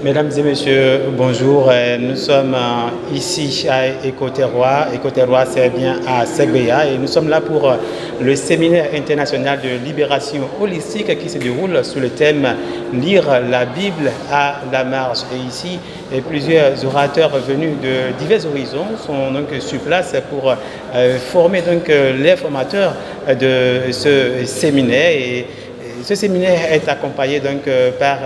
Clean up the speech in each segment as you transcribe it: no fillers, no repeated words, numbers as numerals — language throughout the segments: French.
Mesdames et messieurs, bonjour. Nous sommes ici à Écoterrois. Écoterrois, c'est bien à Segbéa et nous sommes là pour le séminaire international de libération holistique qui se déroule sous le thème Lire la Bible à la marge. Et ici, plusieurs orateurs venus de divers horizons sont donc sur place pour former donc les formateurs de ce séminaire. Et ce séminaire est accompagné donc par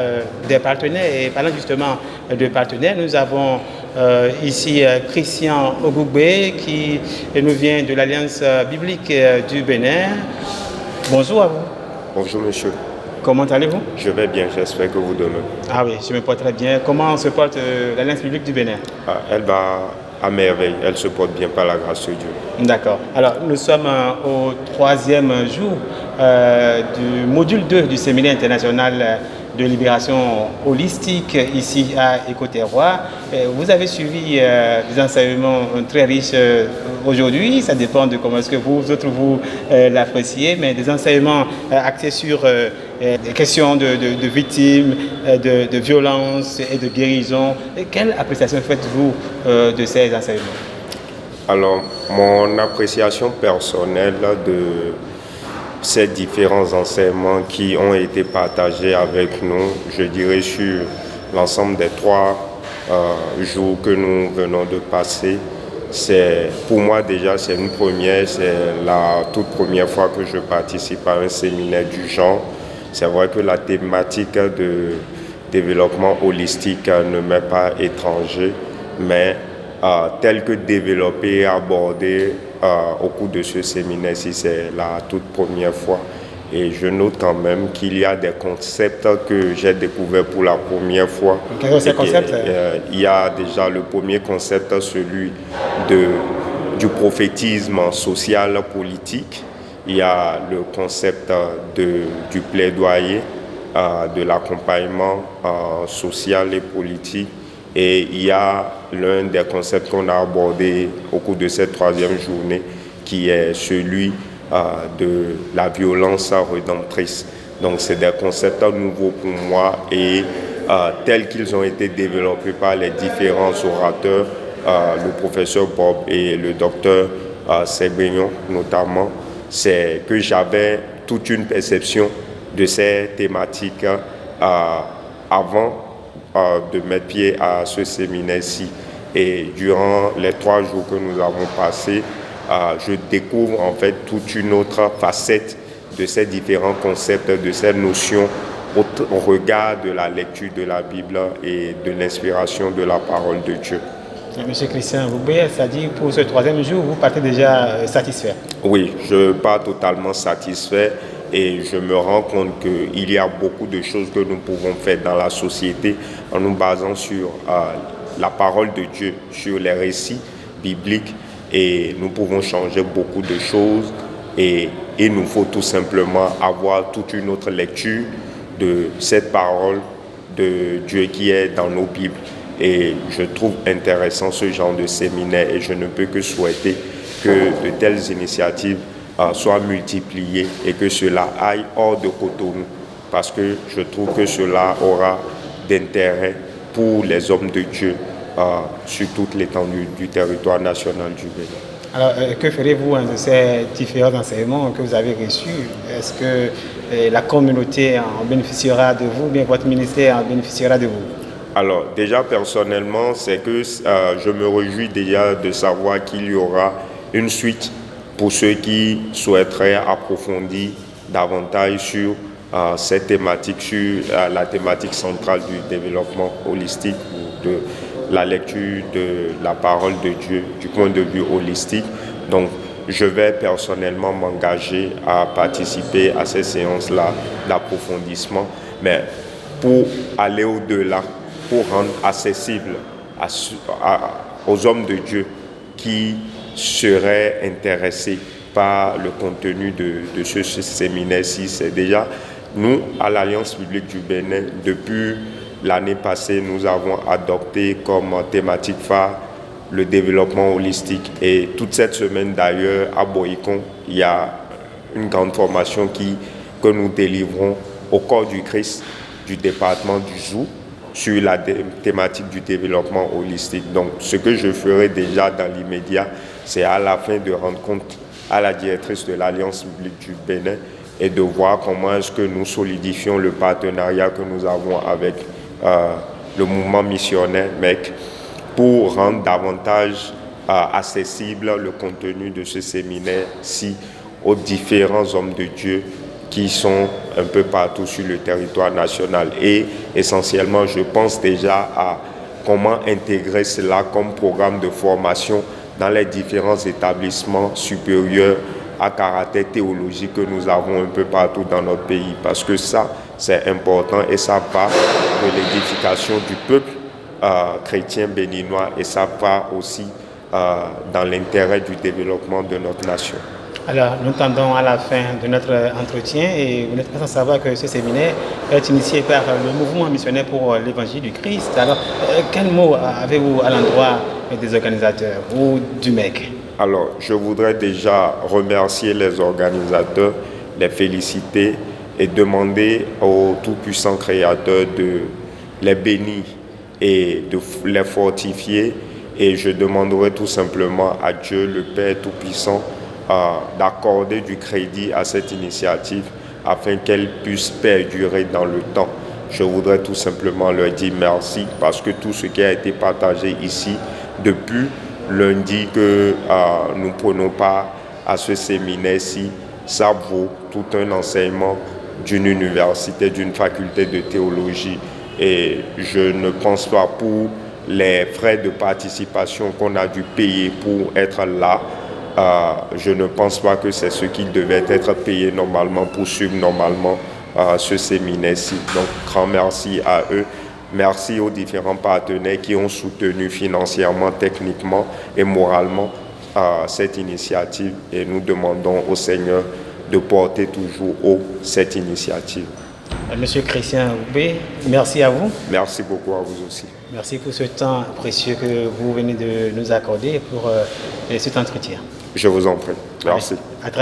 des partenaires et parlant justement de partenaires, nous avons ici Christian Ogougbe qui nous vient de l'Alliance biblique du Bénin. Bonjour à vous. Bonjour monsieur. Comment allez-vous? Je vais bien, j'espère que vous de même. Ah oui, je me porte très bien. Comment se porte l'Alliance biblique du Bénin? Elle va à merveille, elle se porte bien par la grâce de Dieu. D'accord. Alors, nous sommes au troisième jour du module 2 du séminaire international de libération holistique ici à Écoterrois. Vous avez suivi des enseignements très riches aujourd'hui. Ça dépend de comment est-ce que vous l'appréciez, mais des enseignements axés sur des questions de victimes, de violences et de guérison. Et quelle appréciation faites-vous de ces enseignements? Alors, mon appréciation personnelle de ces différents enseignements qui ont été partagés avec nous, je dirais sur l'ensemble des 3 jours que nous venons de passer, pour moi déjà c'est une première, c'est la toute première fois que je participe à un séminaire du genre. C'est vrai que la thématique de développement holistique ne m'est pas étrangère, mais tel que développé et abordé au cours de ce séminaire-ci, c'est la toute première fois. Et je note quand même qu'il y a des concepts que j'ai découverts pour la première fois. Quels sont ces concepts? Il y a déjà le premier concept, celui du prophétisme social politique. Il y a le concept du plaidoyer, de l'accompagnement social et politique. Et il y a l'un des concepts qu'on a abordé au cours de cette 3e journée, qui est celui de la violence rédemptrice. Donc c'est des concepts nouveaux pour moi et tels qu'ils ont été développés par les différents orateurs, le professeur Bob et le docteur Segbéon notamment, c'est que j'avais toute une perception de ces thématiques avant de mettre pied à ce séminaire-ci. Et durant les 3 jours que nous avons passés, je découvre en fait toute une autre facette de ces différents concepts, de ces notions au regard de la lecture de la Bible et de l'inspiration de la parole de Dieu. Monsieur Christian Ogougbe, c'est-à-dire pour ce 3e jour, vous partez déjà satisfait? Oui, je pars totalement satisfait. Et je me rends compte qu'il y a beaucoup de choses que nous pouvons faire dans la société en nous basant sur la parole de Dieu, sur les récits bibliques. Et nous pouvons changer beaucoup de choses. Et il nous faut tout simplement avoir toute une autre lecture de cette parole de Dieu qui est dans nos Bibles. Et je trouve intéressant ce genre de séminaire et je ne peux que souhaiter que de telles initiatives soit multiplié et que cela aille hors de Cotonou, parce que je trouve que cela aura d'intérêt pour les hommes de Dieu sur toute l'étendue du territoire national du Bénin. Alors, que ferez-vous de ces différents enseignements que vous avez reçus? Est-ce que la communauté en bénéficiera de vous, ou bien votre ministère en bénéficiera de vous? Alors, déjà personnellement, c'est que je me réjouis déjà de savoir qu'il y aura une suite pour ceux qui souhaiteraient approfondir davantage sur cette thématique, sur la thématique centrale du développement holistique, ou de la lecture de la parole de Dieu du point de vue holistique. Donc, je vais personnellement m'engager à participer à ces séances-là d'approfondissement, mais pour aller au-delà, pour rendre accessible aux hommes de Dieu qui seraient intéressés par le contenu de ce séminaire-ci. C'est déjà, nous, à l'Alliance biblique du Bénin, depuis l'année passée, nous avons adopté comme thématique phare le développement holistique. Et toute cette semaine, d'ailleurs, à Boïcon, il y a une grande formation que nous délivrons au corps du Christ du département du Zou, sur la thématique du développement holistique. Donc, ce que je ferai déjà dans l'immédiat, c'est à la fin de rendre compte à la directrice de l'Alliance biblique du Bénin et de voir comment est-ce que nous solidifions le partenariat que nous avons avec le mouvement missionnaire MEC pour rendre davantage accessible le contenu de ce séminaire-ci aux différents hommes de Dieu qui sont un peu partout sur le territoire national. Et essentiellement, je pense déjà à comment intégrer cela comme programme de formation dans les différents établissements supérieurs à caractère théologique que nous avons un peu partout dans notre pays. Parce que ça, c'est important et ça va de l'édification du peuple chrétien béninois et ça va aussi dans l'intérêt du développement de notre nation. Alors, nous tendons à la fin de notre entretien et vous n'êtes pas sans savoir que ce séminaire est initié par le mouvement missionnaire pour l'évangile du Christ. Alors, quel mot avez-vous à l'endroit des organisateurs ou du MEC? Alors, je voudrais déjà remercier les organisateurs, les féliciter et demander au Tout-Puissant Créateur de les bénir et de les fortifier. Et je demanderai tout simplement à Dieu, le Père Tout-Puissant, d'accorder du crédit à cette initiative afin qu'elle puisse perdurer dans le temps. Je voudrais tout simplement leur dire merci parce que tout ce qui a été partagé ici depuis lundi que nous prenons part à ce séminaire-ci, ça vaut tout un enseignement d'une université, d'une faculté de théologie. Et je ne pense pas pour les frais de participation qu'on a dû payer pour être là, je ne pense pas que c'est ce qui devait être payé normalement pour suivre normalement ce séminaire-ci. Donc, grand merci à eux. Merci aux différents partenaires qui ont soutenu financièrement, techniquement et moralement cette initiative. Et nous demandons au Seigneur de porter toujours haut cette initiative. Monsieur Christian Oubé, merci à vous. Merci beaucoup à vous aussi. Merci pour ce temps précieux que vous venez de nous accorder pour cet entretien. Je vous en prie. Merci. À très